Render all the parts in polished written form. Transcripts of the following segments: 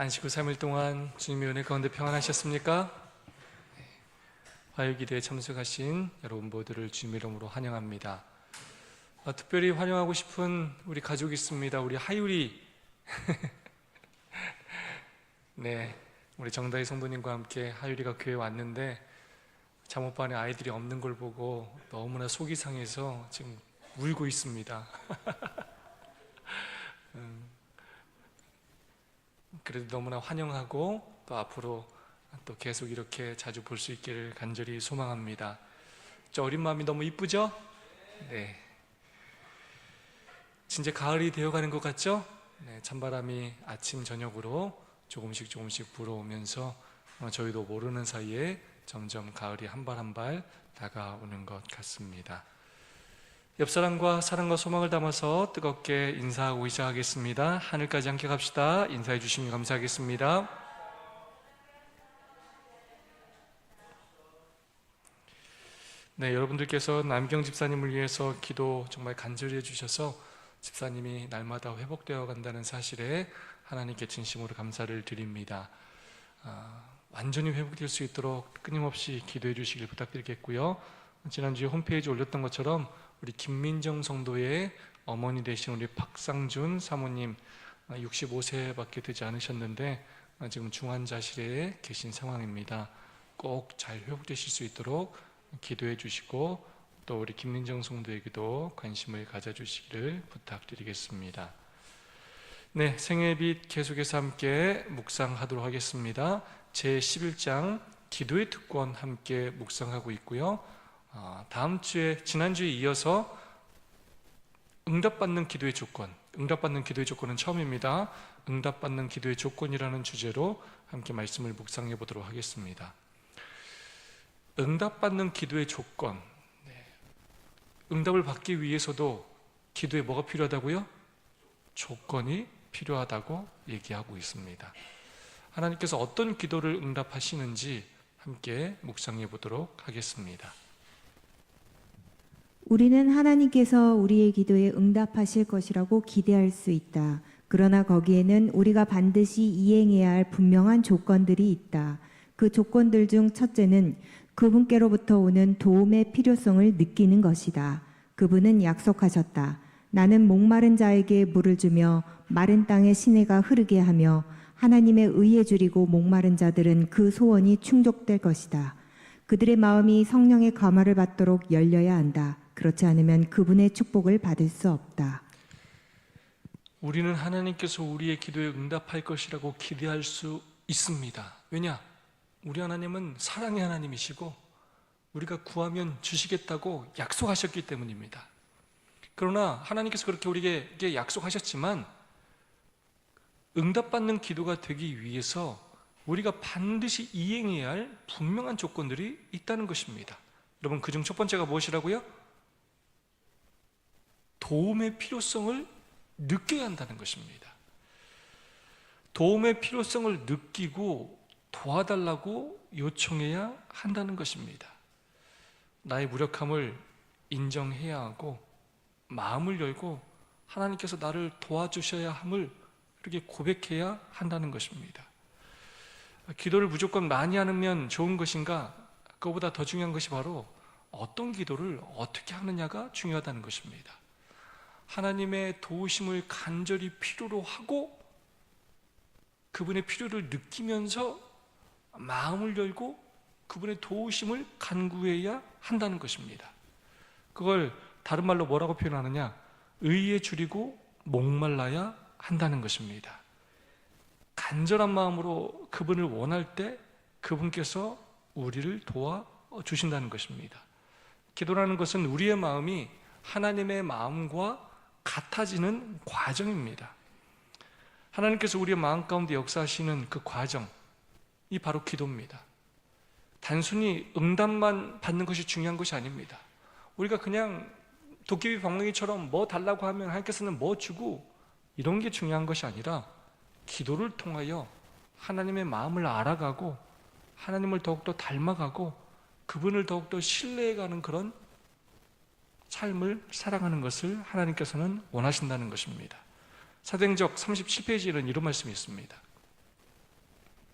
안식 후 3일 동안 주님의 은혜 가운데 평안하셨습니까? 화요기도에 참석하신 여러분 모두를 주님의 이름으로 환영합니다. 특별히 환영하고 싶은 우리 가족이 있습니다. 우리 하율이 네, 우리 정다희 성도님과 함께 하율이가 교회에 왔는데 잠옷반에 아이들이 없는 걸 보고 너무나 속이 상해서 지금 울고 있습니다. 그래도 너무나 환영하고 또 앞으로 또 계속 이렇게 자주 볼 수 있기를 간절히 소망합니다. 저 어린 마음이 너무 이쁘죠? 네. 진짜 가을이 되어가는 것 같죠? 네, 찬바람이 아침 저녁으로 조금씩 불어오면서 저희도 모르는 사이에 점점 가을이 한 발 한 발 다가오는 것 같습니다. 옆사람과 사랑과 소망을 담아서 뜨겁게 인사하고 시작하겠습니다. 하늘까지 함께 갑시다. 인사해 주시면 감사하겠습니다. 네, 여러분들께서 남경 집사님을 위해서 기도 정말 간절히 해주셔서 집사님이 날마다 회복되어 간다는 사실에 하나님께 진심으로 감사를 드립니다. 완전히 회복될 수 있도록 끊임없이 기도해 주시길 부탁드리겠고요. 지난주에 홈페이지에 올렸던 것처럼 우리 김민정 성도의 어머니 되신 우리 박상준 사모님 65세밖에 되지 않으셨는데 지금 중환자실에 계신 상황입니다. 꼭 잘 회복되실 수 있도록 기도해 주시고 또 우리 김민정 성도에게도 관심을 가져주시기를 부탁드리겠습니다. 네, 생애빛 계속해서 함께 묵상하도록 하겠습니다. 제11장 기도의 특권 함께 묵상하고 있고요. 다음 주에 지난주에 이어서 응답받는 기도의 조건, 응답받는 기도의 조건은 처음입니다. 응답받는 기도의 조건이라는 주제로 함께 말씀을 묵상해 보도록 하겠습니다. 응답받는 기도의 조건, 응답을 받기 위해서도 기도에 뭐가 필요하다고요? 조건이 필요하다고 얘기하고 있습니다. 하나님께서 어떤 기도를 응답하시는지 함께 묵상해 보도록 하겠습니다. 우리는 하나님께서 우리의 기도에 응답하실 것이라고 기대할 수 있다. 그러나 거기에는 우리가 반드시 이행해야 할 분명한 조건들이 있다. 그 조건들 중 첫째는 그분께로부터 오는 도움의 필요성을 느끼는 것이다. 그분은 약속하셨다. 나는 목마른 자에게 물을 주며 마른 땅에 시내가 흐르게 하며 하나님의 의에 줄이고 목마른 자들은 그 소원이 충족될 것이다. 그들의 마음이 성령의 감화를 받도록 열려야 한다. 그렇지 않으면 그분의 축복을 받을 수 없다. 우리는 하나님께서 우리의 기도에 응답할 것이라고 기대할 수 있습니다. 왜냐? 우리 하나님은 사랑의 하나님이시고 우리가 구하면 주시겠다고 약속하셨기 때문입니다. 그러나 하나님께서 그렇게 우리에게 약속하셨지만 응답받는 기도가 되기 위해서 우리가 반드시 이행해야 할 분명한 조건들이 있다는 것입니다. 여러분, 그중 첫 번째가 무엇이라고요? 도움의 필요성을 느껴야 한다는 것입니다. 도움의 필요성을 느끼고 도와달라고 요청해야 한다는 것입니다. 나의 무력함을 인정해야 하고 마음을 열고 하나님께서 나를 도와주셔야 함을 이렇게 고백해야 한다는 것입니다. 기도를 무조건 많이 하면 좋은 것인가? 그것보다 더 중요한 것이 바로 어떤 기도를 어떻게 하느냐가 중요하다는 것입니다. 하나님의 도우심을 간절히 필요로 하고 그분의 필요를 느끼면서 마음을 열고 그분의 도우심을 간구해야 한다는 것입니다. 그걸 다른 말로 뭐라고 표현하느냐? 의에 줄이고 목말라야 한다는 것입니다. 간절한 마음으로 그분을 원할 때 그분께서 우리를 도와주신다는 것입니다. 기도라는 것은 우리의 마음이 하나님의 마음과 같아지는 과정입니다. 하나님께서 우리의 마음 가운데 역사하시는 그 과정이 바로 기도입니다. 단순히 응답만 받는 것이 중요한 것이 아닙니다. 우리가 그냥 도깨비 방망이처럼 뭐 달라고 하면 하나님께서는 뭐 주고 이런 게 중요한 것이 아니라 기도를 통하여 하나님의 마음을 알아가고 하나님을 더욱더 닮아가고 그분을 더욱더 신뢰해가는 그런 삶을 살아가는 것을 하나님께서는 원하신다는 것입니다. 사도행적 37페이지에는 이런 말씀이 있습니다.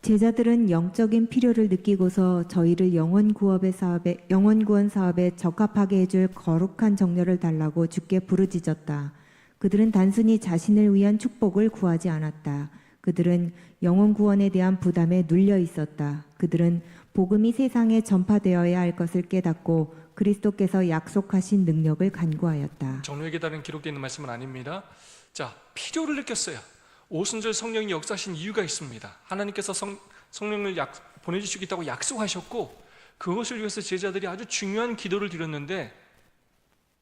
제자들은 영적인 필요를 느끼고서 저희를 영원 구원 사업에 적합하게 해줄 거룩한 정렬을 달라고 주께 부르짖었다. 그들은 단순히 자신을 위한 축복을 구하지 않았다. 그들은 영원 구원에 대한 부담에 눌려 있었다. 그들은 복음이 세상에 전파되어야 할 것을 깨닫고 그리스도께서 약속하신 능력을 간구하였다. 정료에게 다른 기록되어 있는 말씀은 아닙니다. 자, 필요를 느꼈어요. 오순절 성령이 역사하신 이유가 있습니다. 하나님께서 성령을 보내주시겠다고 약속하셨고, 그것을 위해서 제자들이 아주 중요한 기도를 드렸는데,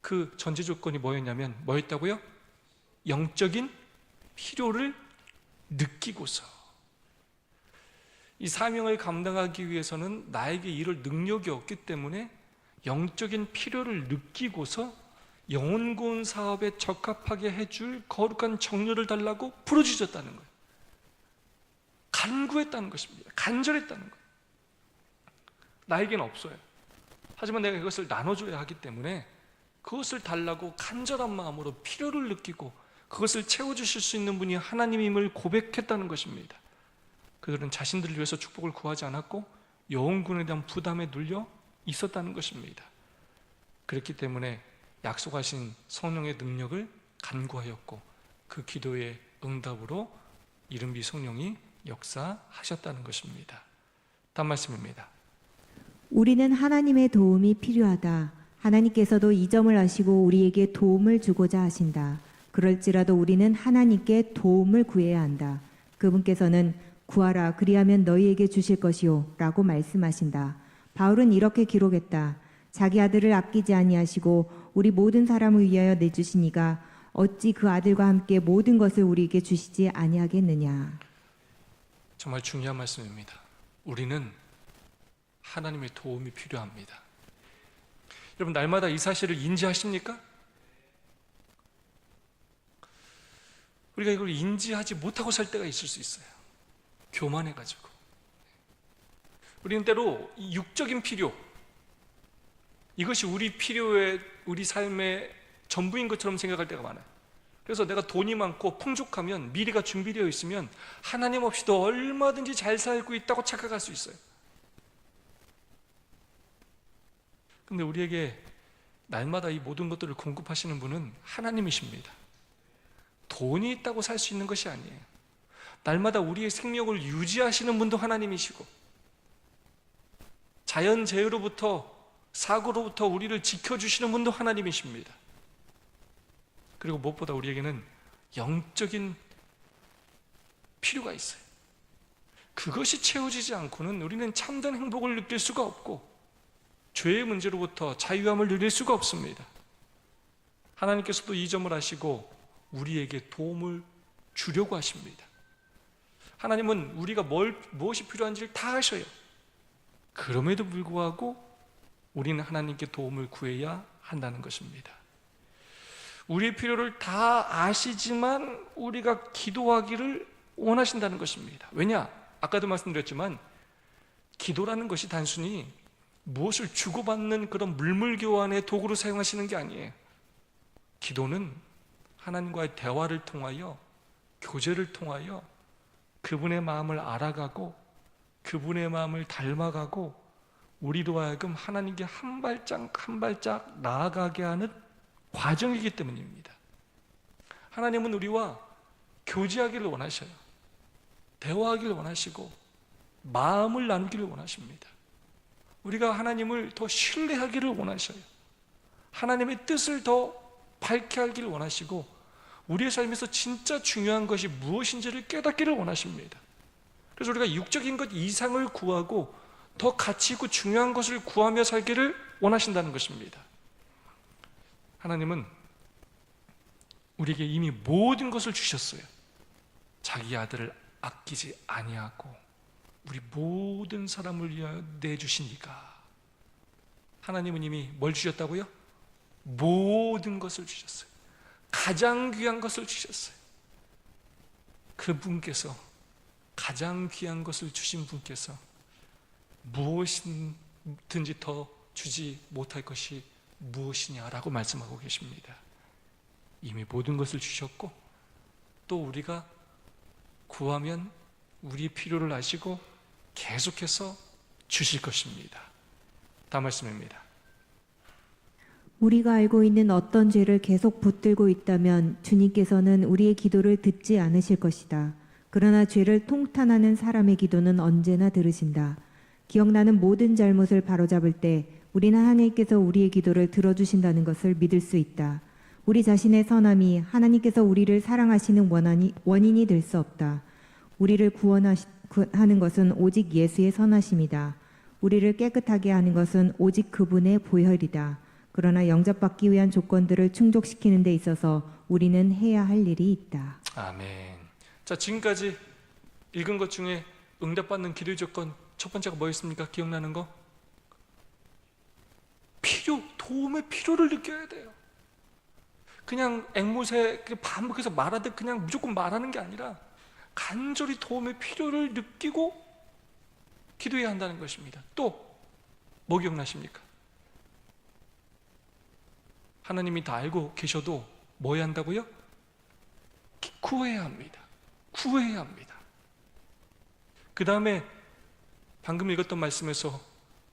그 전제 조건이 뭐였다고요? 영적인 필요를 느끼고서. 이 사명을 감당하기 위해서는 나에게 이룰 능력이 없기 때문에 영적인 필요를 느끼고서 영혼구원 사업에 적합하게 해줄 거룩한 정렬을 달라고 부르짖었다는 거예요. 간구했다는 것입니다. 간절했다는 거예요. 나에게는 없어요. 하지만 내가 이것을 나눠줘야 하기 때문에 그것을 달라고 간절한 마음으로 필요를 느끼고 그것을 채워주실 수 있는 분이 하나님임을 고백했다는 것입니다. 그들은 자신들을 위해서 축복을 구하지 않았고 영혼구원에 대한 부담에 눌려 있었다는 것입니다. 그렇기 때문에 약속하신 성령의 능력을 간구하였고, 그 기도의 응답으로 이른비 성령이 역사하셨다는 것입니다. 다음 말씀입니다. 우리는 하나님의 도움이 필요하다. 하나님께서도 이 점을 아시고 우리에게 도움을 주고자 하신다. 그럴지라도 우리는 하나님께 도움을 구해야 한다. 그분께서는 구하라 그리하면 너희에게 주실 것이요 라고 말씀하신다. 바울은 이렇게 기록했다. 자기 아들을 아끼지 아니하시고 우리 모든 사람을 위하여 내주시니가 어찌 그 아들과 함께 모든 것을 우리에게 주시지 아니하겠느냐. 정말 중요한 말씀입니다. 우리는 하나님의 도움이 필요합니다. 여러분, 날마다 이 사실을 인지하십니까? 우리가 이걸 인지하지 못하고 살 때가 있을 수 있어요. 교만해가지고. 우리는 때로 이 육적인 필요, 이것이 우리 필요의, 우리 삶의 전부인 것처럼 생각할 때가 많아요. 그래서 내가 돈이 많고 풍족하면, 미래가 준비되어 있으면 하나님 없이도 얼마든지 잘 살고 있다고 착각할 수 있어요. 근데 우리에게 날마다 이 모든 것들을 공급하시는 분은 하나님이십니다. 돈이 있다고 살 수 있는 것이 아니에요. 날마다 우리의 생명을 유지하시는 분도 하나님이시고, 자연재해로부터, 사고로부터 우리를 지켜주시는 분도 하나님이십니다. 그리고 무엇보다 우리에게는 영적인 필요가 있어요. 그것이 채워지지 않고는 우리는 참된 행복을 느낄 수가 없고 죄의 문제로부터 자유함을 누릴 수가 없습니다. 하나님께서도 이 점을 아시고 우리에게 도움을 주려고 하십니다. 하나님은 우리가 무엇이 필요한지를 다 아셔요. 그럼에도 불구하고 우리는 하나님께 도움을 구해야 한다는 것입니다. 우리의 필요를 다 아시지만 우리가 기도하기를 원하신다는 것입니다. 왜냐? 아까도 말씀드렸지만 기도라는 것이 단순히 무엇을 주고받는 그런 물물교환의 도구로 사용하시는 게 아니에요. 기도는 하나님과의 대화를 통하여, 교제를 통하여 그분의 마음을 알아가고 그분의 마음을 닮아가고 우리로 하여금 하나님께 한 발짝 한 발짝 나아가게 하는 과정이기 때문입니다. 하나님은 우리와 교제하기를 원하셔요. 대화하기를 원하시고 마음을 나누기를 원하십니다. 우리가 하나님을 더 신뢰하기를 원하셔요. 하나님의 뜻을 더 밝게 하기를 원하시고 우리의 삶에서 진짜 중요한 것이 무엇인지를 깨닫기를 원하십니다. 그래서 우리가 육적인 것 이상을 구하고 더 가치 있고 중요한 것을 구하며 살기를 원하신다는 것입니다. 하나님은 우리에게 이미 모든 것을 주셨어요. 자기 아들을 아끼지 아니하고 우리 모든 사람을 위하여 내주시니까. 하나님은 이미 뭘 주셨다고요? 모든 것을 주셨어요. 가장 귀한 것을 주셨어요. 그분께서, 가장 귀한 것을 주신 분께서 무엇이든지 더 주지 못할 것이 무엇이냐라고 말씀하고 계십니다. 이미 모든 것을 주셨고 또 우리가 구하면 우리의 필요를 아시고 계속해서 주실 것입니다. 다음 말씀입니다. 우리가 알고 있는 어떤 죄를 계속 붙들고 있다면 주님께서는 우리의 기도를 듣지 않으실 것이다. 그러나 죄를 통탄하는 사람의 기도는 언제나 들으신다. 기억나는 모든 잘못을 바로잡을 때 우리는 하나님께서 우리의 기도를 들어주신다는 것을 믿을 수 있다. 우리 자신의 선함이 하나님께서 우리를 사랑하시는 원인이 될 수 없다. 우리를 구원하는 것은 오직 예수의 선하심이다. 우리를 깨끗하게 하는 것은 오직 그분의 보혈이다. 그러나 영접받기 위한 조건들을 충족시키는 데 있어서 우리는 해야 할 일이 있다. 아멘. 자, 지금까지 읽은 것 중에 응답받는 기도의 조건 첫 번째가 뭐였습니까? 기억나는 거? 도움의 필요를 느껴야 돼요. 그냥 앵무새 반복해서 말하듯 그냥 무조건 말하는 게 아니라 간절히 도움의 필요를 느끼고 기도해야 한다는 것입니다. 또 뭐 기억나십니까? 하나님이 다 알고 계셔도 뭐 해야 한다고요? 구해야 합니다. 구해야 합니다. 그 다음에 방금 읽었던 말씀에서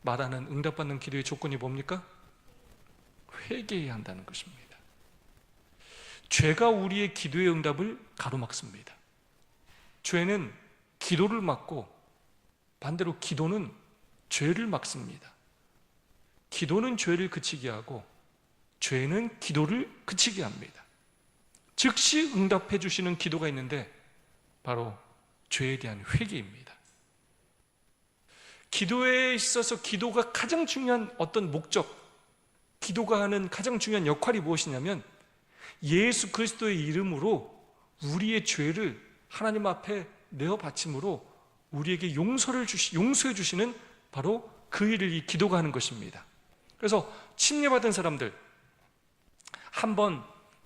말하는 응답받는 기도의 조건이 뭡니까? 회개해야 한다는 것입니다. 죄가 우리의 기도의 응답을 가로막습니다. 죄는 기도를 막고 반대로 기도는 죄를 막습니다. 기도는 죄를 그치게 하고 죄는 기도를 그치게 합니다. 즉시 응답해 주시는 기도가 있는데 바로 죄에 대한 회개입니다. 기도에 있어서 기도가 가장 중요한 어떤 목적, 기도가 하는 가장 중요한 역할이 무엇이냐면 예수 그리스도의 이름으로 우리의 죄를 하나님 앞에 내어 바침으로 우리에게 용서해 주시는 바로 그 일을 이 기도가 하는 것입니다. 그래서 침례받은 사람들, 한번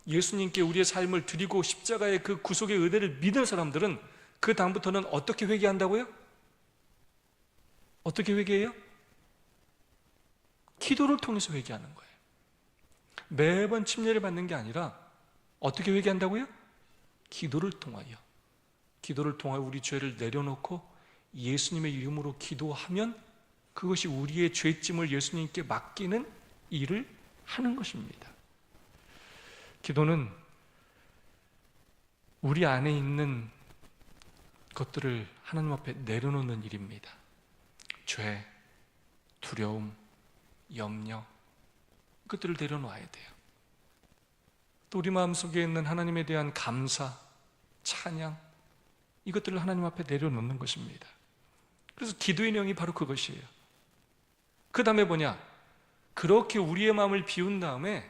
예수님께 우리의 삶을 드리고 십자가의 그 구속의 은혜를 믿은 사람들은 그 다음부터는 어떻게 회개한다고요? 어떻게 회개해요? 기도를 통해서 회개하는 거예요. 매번 침례를 받는 게 아니라 어떻게 회개한다고요? 기도를 통하여 우리 죄를 내려놓고 예수님의 이름으로 기도하면 그것이 우리의 죄짐을 예수님께 맡기는 일을 하는 것입니다. 기도는 우리 안에 있는 것들을 하나님 앞에 내려놓는 일입니다. 죄, 두려움, 염려, 그것들을 내려놓아야 돼요. 또 우리 마음속에 있는 하나님에 대한 감사, 찬양, 이것들을 하나님 앞에 내려놓는 것입니다. 그래서 기도의 내용이 바로 그것이에요. 그 다음에 뭐냐? 그렇게 우리의 마음을 비운 다음에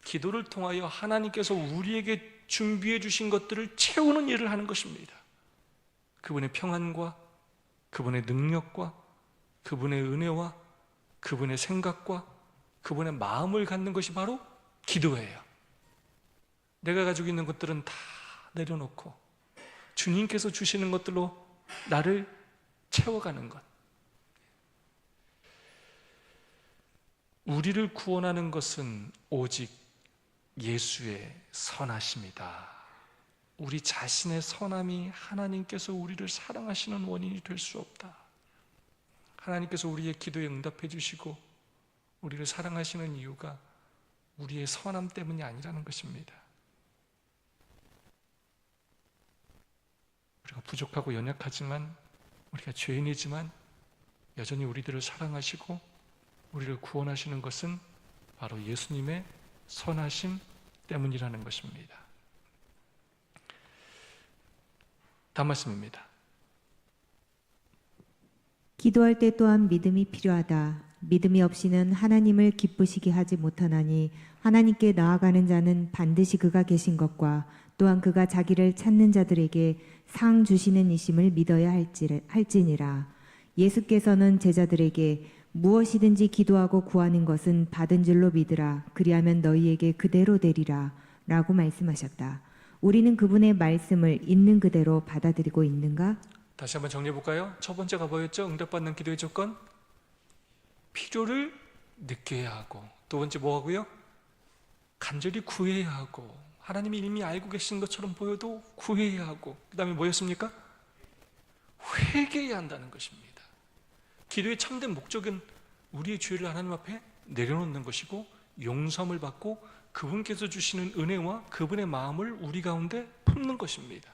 기도를 통하여 하나님께서 우리에게 준비해 주신 것들을 채우는 일을 하는 것입니다. 그분의 평안과 그분의 능력과 그분의 은혜와 그분의 생각과 그분의 마음을 갖는 것이 바로 기도예요. 내가 가지고 있는 것들은 다 내려놓고 주님께서 주시는 것들로 나를 채워가는 것. 우리를 구원하는 것은 오직 예수의 선하심이다. 우리 자신의 선함이 하나님께서 우리를 사랑하시는 원인이 될 수 없다. 하나님께서 우리의 기도에 응답해 주시고 우리를 사랑하시는 이유가 우리의 선함 때문이 아니라는 것입니다. 우리가 부족하고 연약하지만, 우리가 죄인이지만 여전히 우리들을 사랑하시고 우리를 구원하시는 것은 바로 예수님의 선하심 때문이라는 것입니다. 다음 말씀입니다. 기도할 때 또한 믿음이 필요하다. 믿음이 없이는 하나님을 기쁘시게 하지 못하나니 하나님께 나아가는 자는 반드시 그가 계신 것과 또한 그가 자기를 찾는 자들에게 상 주시는 이심을 믿어야 할지니라. 예수께서는 제자들에게 무엇이든지 기도하고 구하는 것은 받은 줄로 믿으라. 그리하면 너희에게 그대로 되리라 라고 말씀하셨다. 우리는 그분의 말씀을 있는 그대로 받아들이고 있는가? 다시 한번 정리해 볼까요? 첫 번째가 뭐였죠? 응답받는 기도의 조건? 필요를 느껴야 하고, 두 번째 뭐 하고요? 간절히 구해야 하고, 하나님이 이미 알고 계신 것처럼 보여도 구해야 하고, 그 다음에 뭐였습니까? 회개해야 한다는 것입니다. 기도의 참된 목적은 우리의 죄를 하나님 앞에 내려놓는 것이고 용서함을 받고 그분께서 주시는 은혜와 그분의 마음을 우리 가운데 품는 것입니다.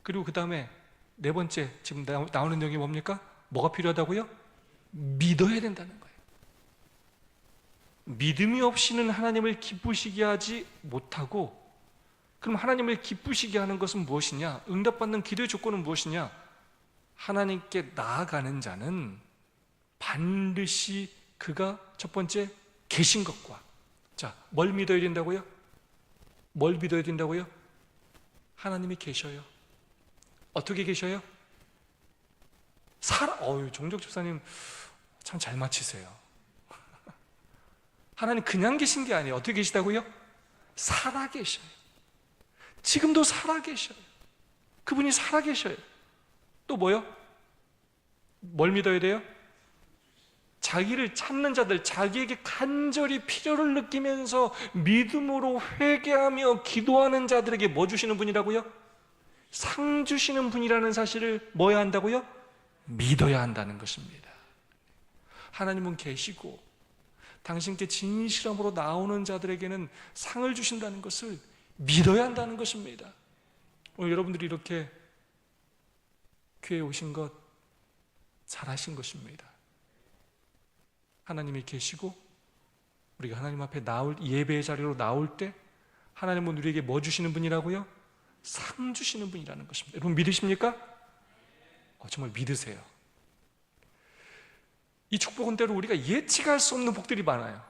그리고 그 다음에 네 번째 지금 나오는 내용이 뭡니까? 뭐가 필요하다고요? 믿어야 된다는 거예요. 믿음이 없이는 하나님을 기쁘시게 하지 못하고, 그럼 하나님을 기쁘시게 하는 것은 무엇이냐? 응답받는 기도의 조건은 무엇이냐? 하나님께 나아가는 자는 반드시 그가 첫 번째 계신 것과, 자, 뭘 믿어야 된다고요? 뭘 믿어야 된다고요? 하나님이 계셔요. 어떻게 계셔요? 정적 집사님 참 잘 맞히세요. 하나님 그냥 계신 게 아니에요. 어떻게 계시다고요? 살아 계셔요. 지금도 살아 계셔요. 그분이 살아 계셔요. 또 뭐요? 뭘 믿어야 돼요? 자기를 찾는 자들, 자기에게 간절히 필요를 느끼면서 믿음으로 회개하며 기도하는 자들에게 뭐 주시는 분이라고요? 상 주시는 분이라는 사실을 뭐 해야 한다고요? 믿어야 한다는 것입니다. 하나님은 계시고 당신께 진실함으로 나오는 자들에게는 상을 주신다는 것을 믿어야 한다는 것입니다. 오늘 여러분들이 이렇게 교회에 오신 것 잘하신 것입니다. 하나님이 계시고 우리가 하나님 앞에 나올, 예배의 자리로 나올 때 하나님은 우리에게 뭐 주시는 분이라고요? 상 주시는 분이라는 것입니다. 여러분 믿으십니까? 정말 믿으세요. 이 축복은 때로 우리가 예측할 수 없는 복들이 많아요.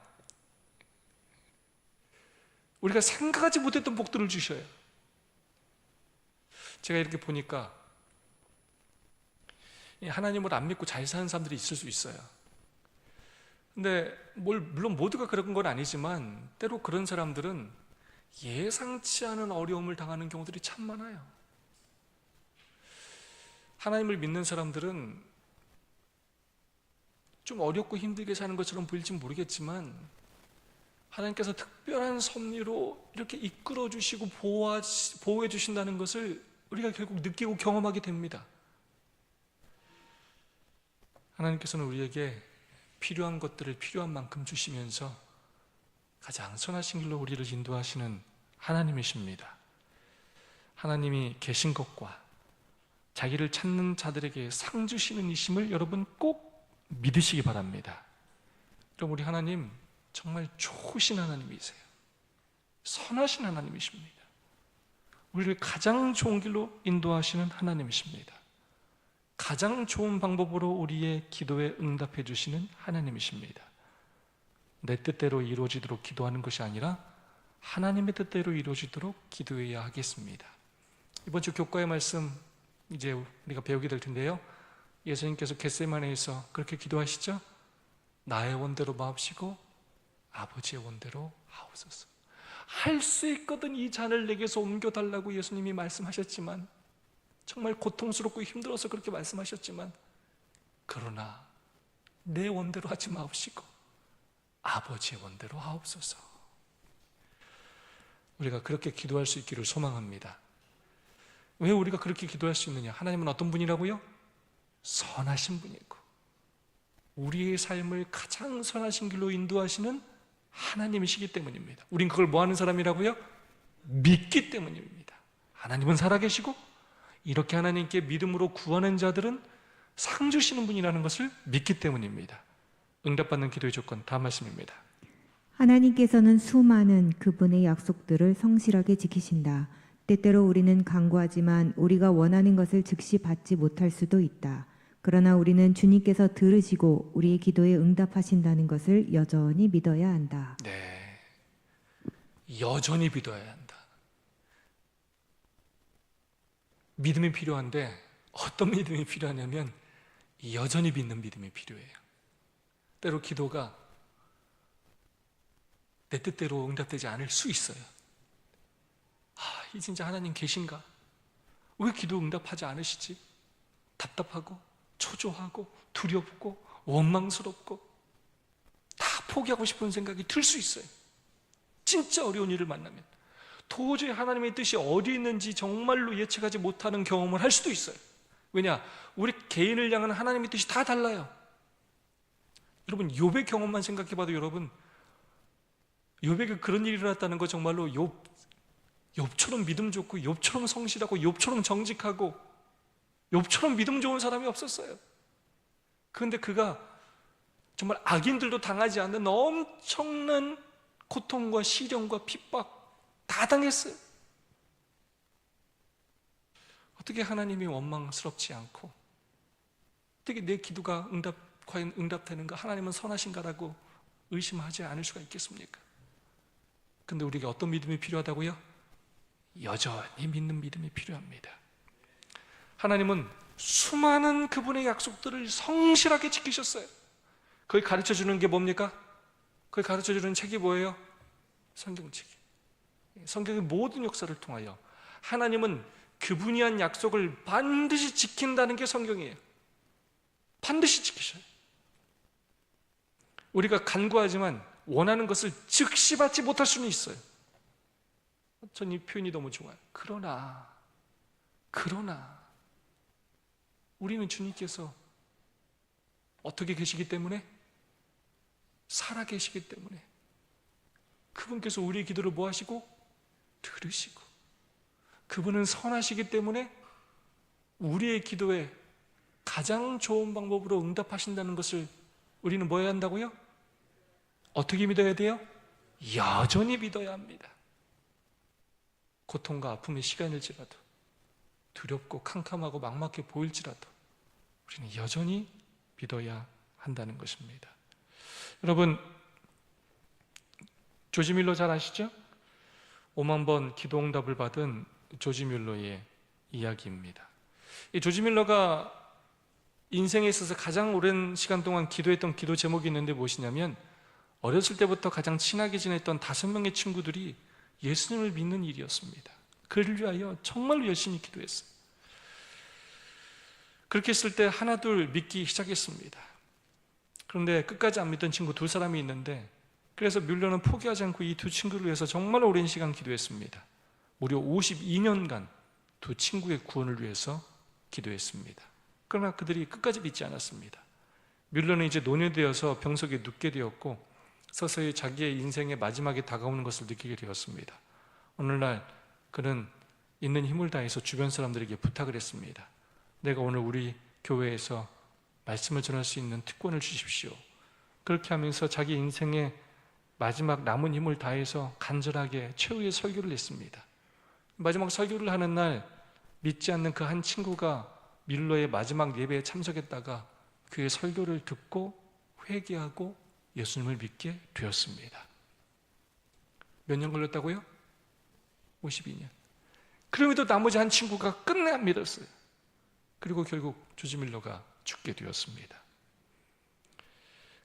우리가 생각하지 못했던 복들을 주셔요. 제가 이렇게 보니까 하나님을 안 믿고 잘 사는 사람들이 있을 수 있어요. 근데 물론 모두가 그런 건 아니지만 때로 그런 사람들은 예상치 않은 어려움을 당하는 경우들이 참 많아요. 하나님을 믿는 사람들은 좀 어렵고 힘들게 사는 것처럼 보일지 모르겠지만 하나님께서 특별한 섭리로 이렇게 이끌어 주시고 보호해 주신다는 것을 우리가 결국 느끼고 경험하게 됩니다. 하나님께서는 우리에게 필요한 것들을 필요한 만큼 주시면서 가장 선하신 길로 우리를 인도하시는 하나님이십니다. 하나님이 계신 것과 자기를 찾는 자들에게 상 주시는 이심을 여러분 꼭 믿으시기 바랍니다. 그럼 우리 하나님 정말 좋으신 하나님이세요. 선하신 하나님이십니다. 우리를 가장 좋은 길로 인도하시는 하나님이십니다. 가장 좋은 방법으로 우리의 기도에 응답해 주시는 하나님이십니다. 내 뜻대로 이루어지도록 기도하는 것이 아니라 하나님의 뜻대로 이루어지도록 기도해야 하겠습니다. 이번 주 교과의 말씀 이제 우리가 배우게 될 텐데요, 예수님께서 겟세마네에서 그렇게 기도하시죠? 나의 원대로 마옵시고 아버지의 원대로 하옵소서. 할 수 있거든 이 잔을 내게서 옮겨달라고 예수님이 말씀하셨지만, 정말 고통스럽고 힘들어서 그렇게 말씀하셨지만, 그러나 내 원대로 하지 마옵시고 아버지의 원대로 하옵소서. 우리가 그렇게 기도할 수 있기를 소망합니다. 왜 우리가 그렇게 기도할 수 있느냐? 하나님은 어떤 분이라고요? 선하신 분이고 우리의 삶을 가장 선하신 길로 인도하시는 하나님이시기 때문입니다. 우린 그걸 뭐 하는 사람이라고요? 믿기 때문입니다. 하나님은 살아계시고 이렇게 하나님께 믿음으로 구하는 자들은 상 주시는 분이라는 것을 믿기 때문입니다. 응답받는 기도의 조건, 다음 말씀입니다. 하나님께서는 수많은 그분의 약속들을 성실하게 지키신다. 때때로 우리는 간구하지만 우리가 원하는 것을 즉시 받지 못할 수도 있다. 그러나 우리는 주님께서 들으시고 우리의 기도에 응답하신다는 것을 여전히 믿어야 한다. 네, 여전히 믿어야 한다. 믿음이 필요한데 어떤 믿음이 필요하냐면 여전히 믿는 믿음이 필요해요. 때로 기도가 내 뜻대로 응답되지 않을 수 있어요. 이 진짜 하나님 계신가? 왜 기도 응답하지 않으시지? 답답하고 초조하고 두렵고 원망스럽고 다 포기하고 싶은 생각이 들 수 있어요. 진짜 어려운 일을 만나면 도저히 하나님의 뜻이 어디 있는지 정말로 예측하지 못하는 경험을 할 수도 있어요. 왜냐? 우리 개인을 향한 하나님의 뜻이 다 달라요. 여러분, 욥의 경험만 생각해봐도 여러분, 욥에게 그런 일이 일어났다는 거 정말로 욥처럼 믿음 좋고 욥처럼 성실하고 욥처럼 정직하고 욥처럼 믿음 좋은 사람이 없었어요. 그런데 그가 정말 악인들도 당하지 않는 엄청난 고통과 시련과 핍박 다 당했어요. 어떻게 하나님이 원망스럽지 않고 어떻게 내 기도가 과연 응답되는가, 하나님은 선하신가라고 의심하지 않을 수가 있겠습니까? 근데 우리에게 어떤 믿음이 필요하다고요? 여전히 믿는 믿음이 필요합니다. 하나님은 수많은 그분의 약속들을 성실하게 지키셨어요. 거기 가르쳐주는 게 뭡니까? 거기 가르쳐주는 책이 뭐예요? 성경책이. 성경의 모든 역사를 통하여 하나님은 그분이 한 약속을 반드시 지킨다는 게 성경이에요. 반드시 지키셔요. 우리가 간구하지만 원하는 것을 즉시 받지 못할 수는 있어요. 전 이 표현이 너무 좋아요. 그러나 우리는 주님께서 어떻게 계시기 때문에? 살아 계시기 때문에 그분께서 우리의 기도를 뭐 하시고? 들으시고, 그분은 선하시기 때문에 우리의 기도에 가장 좋은 방법으로 응답하신다는 것을 우리는 뭐 해야 한다고요? 어떻게 믿어야 돼요? 여전히 믿어야 합니다. 고통과 아픔의 시간일지라도, 두렵고 캄캄하고 막막해 보일지라도 우리는 여전히 믿어야 한다는 것입니다. 여러분, 조지 뮬러 잘 아시죠? 5만 번 기도 응답을 받은 조지 뮬러의 이야기입니다. 이 조지 뮬러가 인생에 있어서 가장 오랜 시간 동안 기도했던 기도 제목이 있는데 무엇이냐면, 어렸을 때부터 가장 친하게 지냈던 5명의 친구들이 예수님을 믿는 일이었습니다. 그를 위하여 정말로 열심히 기도했어요. 그렇게 했을 때 하나둘 믿기 시작했습니다. 그런데 끝까지 안 믿던 친구 2사람이 있는데, 그래서 뮬러는 포기하지 않고 이 2 친구를 위해서 정말 오랜 시간 기도했습니다. 무려 52년간 2 친구의 구원을 위해서 기도했습니다. 그러나 그들이 끝까지 믿지 않았습니다. 뮬러는 이제 노년되어서 병석에 눕게 되었고 서서히 자기의 인생의 마지막에 다가오는 것을 느끼게 되었습니다. 어느 날 그는 있는 힘을 다해서 주변 사람들에게 부탁을 했습니다. 내가 오늘 우리 교회에서 말씀을 전할 수 있는 특권을 주십시오. 그렇게 하면서 자기 인생의 마지막 남은 힘을 다해서 간절하게 최후의 설교를 했습니다. 마지막 설교를 하는 날 믿지 않는 그 한 친구가 뮬러의 마지막 예배에 참석했다가 그의 설교를 듣고 회개하고 예수님을 믿게 되었습니다. 몇 년 걸렸다고요? 52년. 그럼에도 나머지 한 친구가 끝내 안 믿었어요. 그리고 결국 조지 뮬러가 죽게 되었습니다.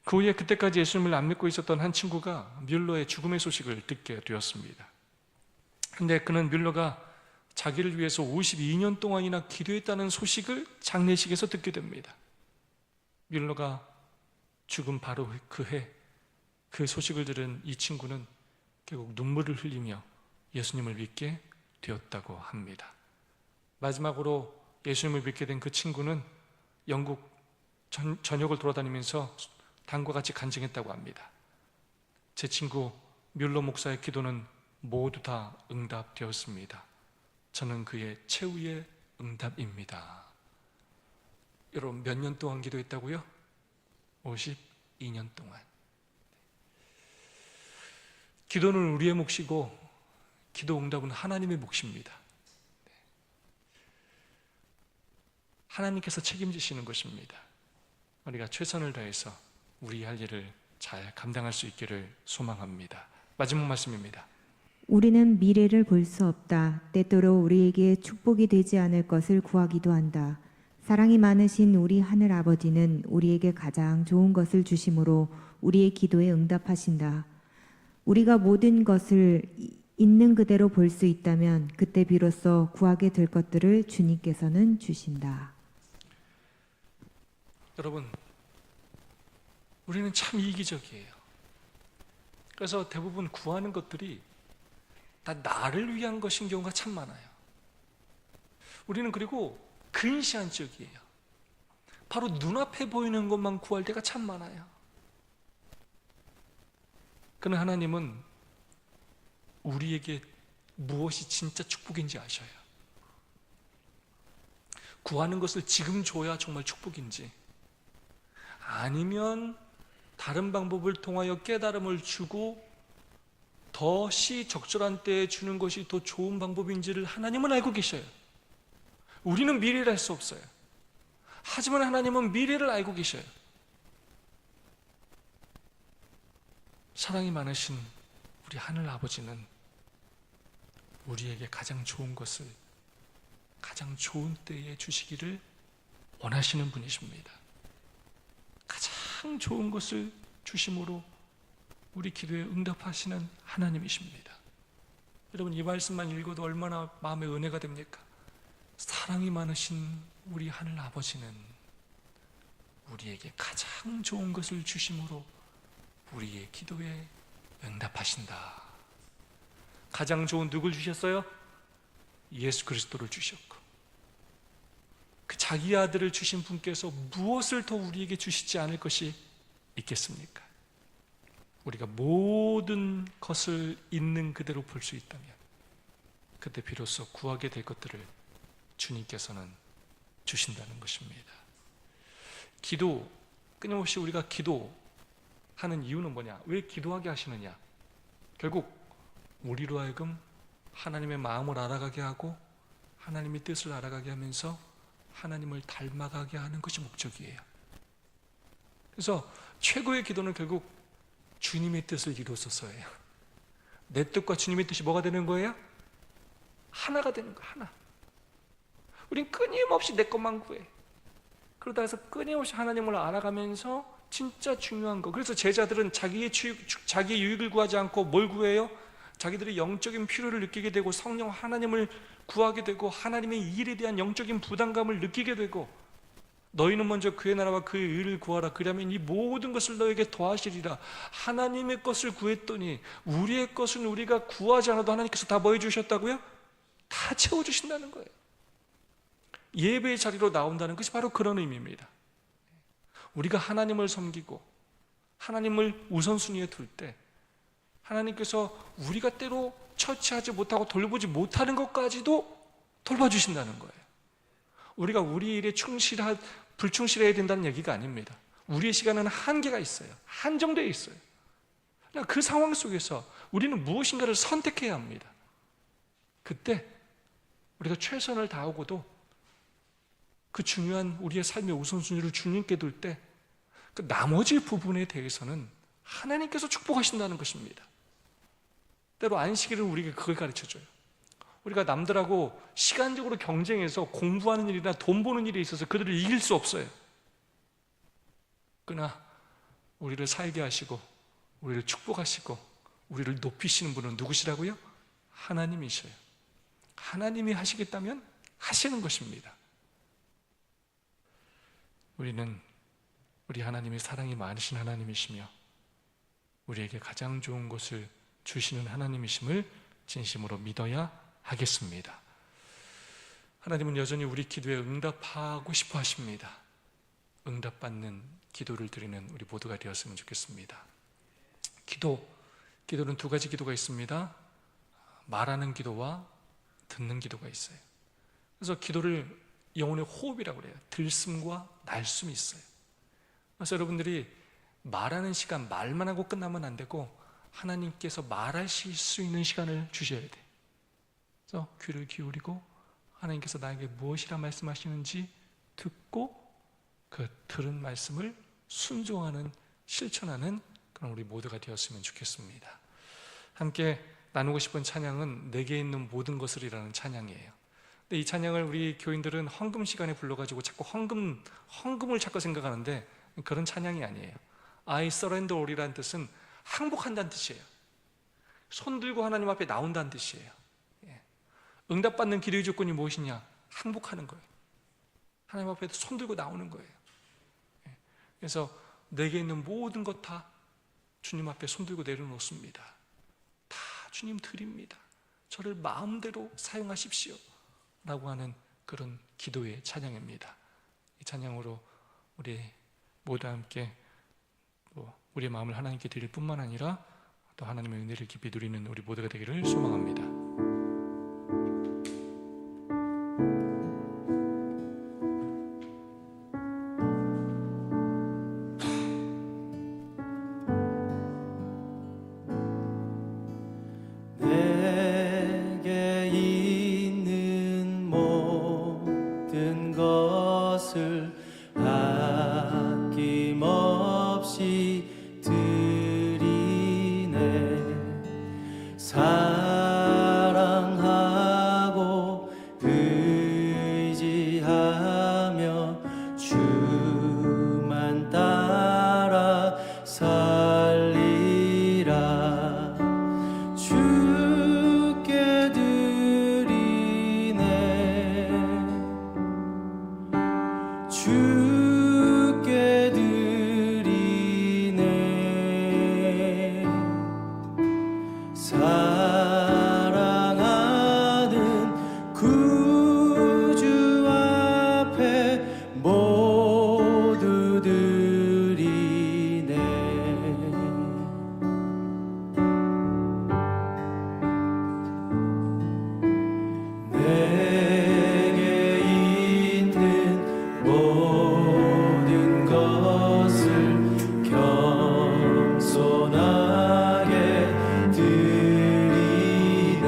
그 후에 그때까지 예수님을 안 믿고 있었던 한 친구가 뮬러의 죽음의 소식을 듣게 되었습니다. 그런데 그는 뮬러가 자기를 위해서 52년 동안이나 기도했다는 소식을 장례식에서 듣게 됩니다. 뮬러가 죽은 바로 그 해, 그 소식을 들은 이 친구는 결국 눈물을 흘리며 예수님을 믿게 되었다고 합니다. 마지막으로 예수님을 믿게 된 그 친구는 영국 전역을 돌아다니면서 다음과 같이 간증했다고 합니다. 제 친구 뮬러 목사의 기도는 모두 다 응답되었습니다. 저는 그의 최후의 응답입니다. 여러분, 몇 년 동안 기도했다고요? 52년 동안. 기도는 우리의 몫이고 기도 응답은 하나님의 몫입니다. 하나님께서 책임지시는 것입니다. 우리가 최선을 다해서 우리 할 일을 잘 감당할 수 있기를 소망합니다. 마지막 말씀입니다. 우리는 미래를 볼 수 없다. 때때로 우리에게 축복이 되지 않을 것을 구하기도 한다. 사랑이 많으신 우리 하늘 아버지는 우리에게 가장 좋은 것을 주심으로 우리의 기도에 응답하신다. 우리가 모든 것을 있는 그대로 볼 수 있다면 그때 비로소 구하게 될 것들을 주님께서는 주신다. 여러분, 우리는 참 이기적이에요. 그래서 대부분 구하는 것들이 다 나를 위한 것인 경우가 참 많아요. 우리는 그리고 근시한 적이에요. 바로 눈앞에 보이는 것만 구할 때가 참 많아요. 그러나 하나님은 우리에게 무엇이 진짜 축복인지 아셔요. 구하는 것을 지금 줘야 정말 축복인지, 아니면 다른 방법을 통하여 깨달음을 주고 더 시적절한 때에 주는 것이 더 좋은 방법인지를 하나님은 알고 계셔요. 우리는 미래를 알 수 없어요. 하지만 하나님은 미래를 알고 계셔요. 사랑이 많으신 우리 하늘 아버지는 우리에게 가장 좋은 것을 가장 좋은 때에 주시기를 원하시는 분이십니다. 가장 좋은 것을 주심으로 우리 기도에 응답하시는 하나님이십니다. 여러분, 이 말씀만 읽어도 얼마나 마음에 은혜가 됩니까? 사랑이 많으신 우리 하늘 아버지는 우리에게 가장 좋은 것을 주심으로 우리의 기도에 응답하신다. 가장 좋은 누굴 주셨어요? 예수 그리스도를 주셨고, 그 자기 아들을 주신 분께서 무엇을 더 우리에게 주시지 않을 것이 있겠습니까? 우리가 모든 것을 있는 그대로 볼 수 있다면 그때 비로소 구하게 될 것들을 주님께서는 주신다는 것입니다. 기도, 끊임없이 우리가 기도하는 이유는 뭐냐? 왜 기도하게 하시느냐? 결국 우리로 하여금 하나님의 마음을 알아가게 하고 하나님의 뜻을 알아가게 하면서 하나님을 닮아가게 하는 것이 목적이에요. 그래서 최고의 기도는 결국 주님의 뜻을 이루어서예요. 내 뜻과 주님의 뜻이 뭐가 되는 거예요? 하나가 되는 거예요. 하나. 우린 끊임없이 내 것만 구해. 그러다 해서 끊임없이 하나님을 알아가면서 진짜 중요한 거. 그래서 제자들은 자기의 유익을 구하지 않고 뭘 구해요? 자기들이 영적인 필요를 느끼게 되고 성령 하나님을 구하게 되고 하나님의 일에 대한 영적인 부담감을 느끼게 되고, 너희는 먼저 그의 나라와 그의 의를 구하라. 그러면 이 모든 것을 너에게 더하시리라. 하나님의 것을 구했더니 우리의 것은 우리가 구하지 않아도 하나님께서 다 뭐 해주셨다고요? 다 채워주신다는 거예요. 예배의 자리로 나온다는 것이 바로 그런 의미입니다. 우리가 하나님을 섬기고 하나님을 우선순위에 둘 때 하나님께서 우리가 때로 처치하지 못하고 돌보지 못하는 것까지도 돌봐주신다는 거예요. 우리가 우리 일에 불충실해야 된다는 얘기가 아닙니다. 우리의 시간은 한계가 있어요. 한정되어 있어요. 그러니까 그 상황 속에서 우리는 무엇인가를 선택해야 합니다. 그때 우리가 최선을 다하고도 그 중요한 우리의 삶의 우선순위를 주님께 둘 때 그 나머지 부분에 대해서는 하나님께서 축복하신다는 것입니다. 때로 안식일은 우리에게 그걸 가르쳐줘요. 우리가 남들하고 시간적으로 경쟁해서 공부하는 일이나 돈 버는 일에 있어서 그들을 이길 수 없어요. 그러나 우리를 살게 하시고 우리를 축복하시고 우리를 높이시는 분은 누구시라고요? 하나님이셔요. 하나님이 하시겠다면 하시는 것입니다. 우리는 우리 하나님이 사랑이 많으신 하나님이시며 우리에게 가장 좋은 것을 주시는 하나님이심을 진심으로 믿어야 하겠습니다. 하나님은 여전히 우리 기도에 응답하고 싶어 하십니다. 응답받는 기도를 드리는 우리 모두가 되었으면 좋겠습니다. 기도는 두 가지 기도가 있습니다. 말하는 기도와 듣는 기도가 있어요. 그래서 기도를 영혼의 호흡이라고 그래요. 들숨과 날숨이 있어요. 그래서 여러분들이 말하는 시간, 말만 하고 끝나면 안 되고 하나님께서 말하실 수 있는 시간을 주셔야 돼요. 그래서 귀를 기울이고 하나님께서 나에게 무엇이라 말씀하시는지 듣고 그 들은 말씀을 순종하는, 실천하는 그런 우리 모두가 되었으면 좋겠습니다. 함께 나누고 싶은 찬양은 내게 있는 모든 것을이라는 찬양이에요. 근데 이 찬양을 우리 교인들은 헌금 시간에 불러가지고 자꾸 헌금을 자꾸 생각하는데 그런 찬양이 아니에요. I surrender all이라는 뜻은 항복한다는 뜻이에요. 손 들고 하나님 앞에 나온다는 뜻이에요. 응답받는 기도의 조건이 무엇이냐? 항복하는 거예요. 하나님 앞에 손 들고 나오는 거예요. 그래서 내게 있는 모든 것 다 주님 앞에 손 들고 내려놓습니다. 다 주님 드립니다. 저를 마음대로 사용하십시오 라고 하는 그런 기도의 찬양입니다. 이 찬양으로 우리 모두 함께 우리의 마음을 하나님께 드릴 뿐만 아니라 또 하나님의 은혜를 깊이 누리는 우리 모두가 되기를 소망합니다. 내게 있는 모든 것을 아낌없이 드리네. 사랑하고 의지하며 주만 따라 살리라. 주께 드리네. 주께 드리네. 사랑하는 구주 앞에 모두 드리네. 내게 있는 모든 것을 겸손하게 드리네.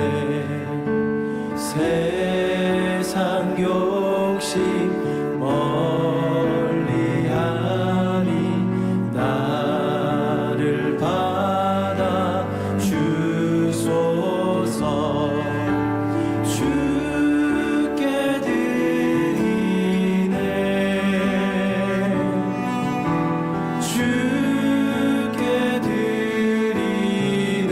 세상 욕심 멀리하니 나를 받아 주소서. 주께 드리네. 주께 드리네.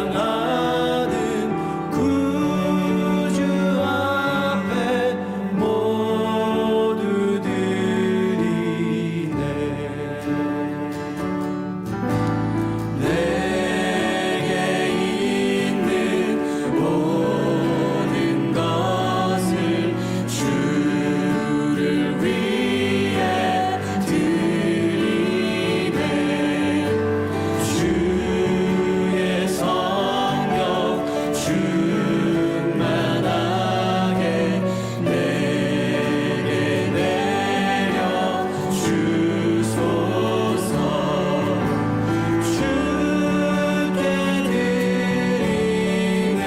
사랑하는 구주 앞에 모두 드리네. 내게 있는 모든 것을 주를 위해 드리네. 주의 성령 충만하게 내게 내려 주소서. 주께 드리네.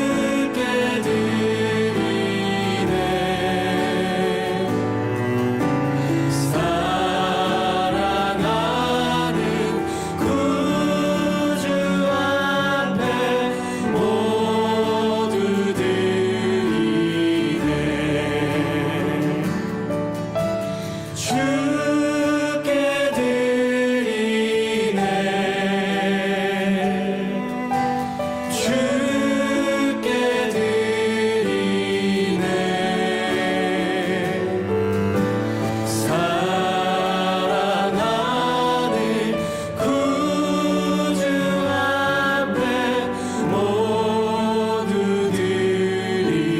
주께 드리네. 사랑하는 구주 앞에 모두 드리네. 주께 드리네. 주께 드리네. 사랑하는 구주 앞에 모두 드리네.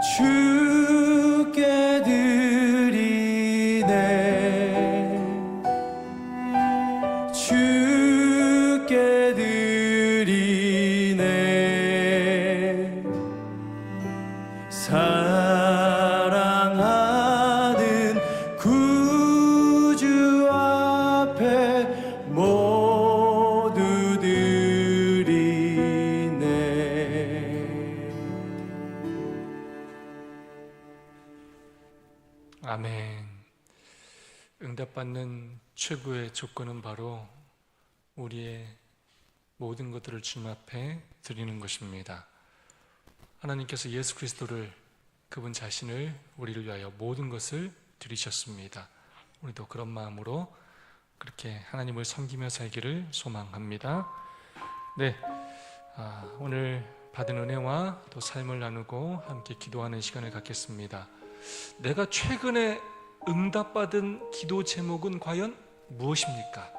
주께 드리네. 주께 드리네. 사랑하는 구주 앞에 모두 드리네. 아멘. 응답받는 최고의 조건은 바로 우리의 모든 것들을 주님 앞에 드리는 것입니다. 하나님께서 예수 그리스도를, 그분 자신을 우리를 위하여 모든 것을 드리셨습니다. 우리도 그런 마음으로 그렇게 하나님을 섬기며 살기를 소망합니다. 네, 오늘 받은 은혜와 또 삶을 나누고 함께 기도하는 시간을 갖겠습니다. 내가 최근에 응답받은 기도 제목은 과연 무엇입니까?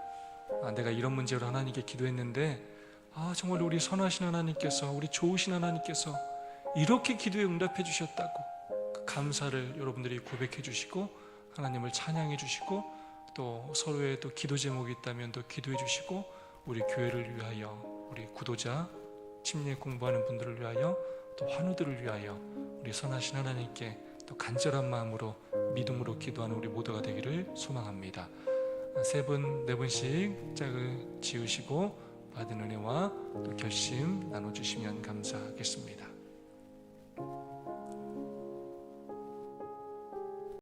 내가 이런 문제로 하나님께 기도했는데 정말 우리 선하신 하나님께서, 우리 좋으신 하나님께서 이렇게 기도에 응답해 주셨다고 그 감사를 여러분들이 고백해 주시고 하나님을 찬양해 주시고 또 서로의 또 기도 제목이 있다면 또 기도해 주시고 우리 교회를 위하여, 우리 구도자, 침례 공부하는 분들을 위하여, 또 환우들을 위하여 우리 선하신 하나님께 또 간절한 마음으로 믿음으로 기도하는 우리 모두가 되기를 소망합니다. 세 분, 네 분씩 짝을 지으시고 받은 은혜와 또 결심 나눠주시면 감사하겠습니다.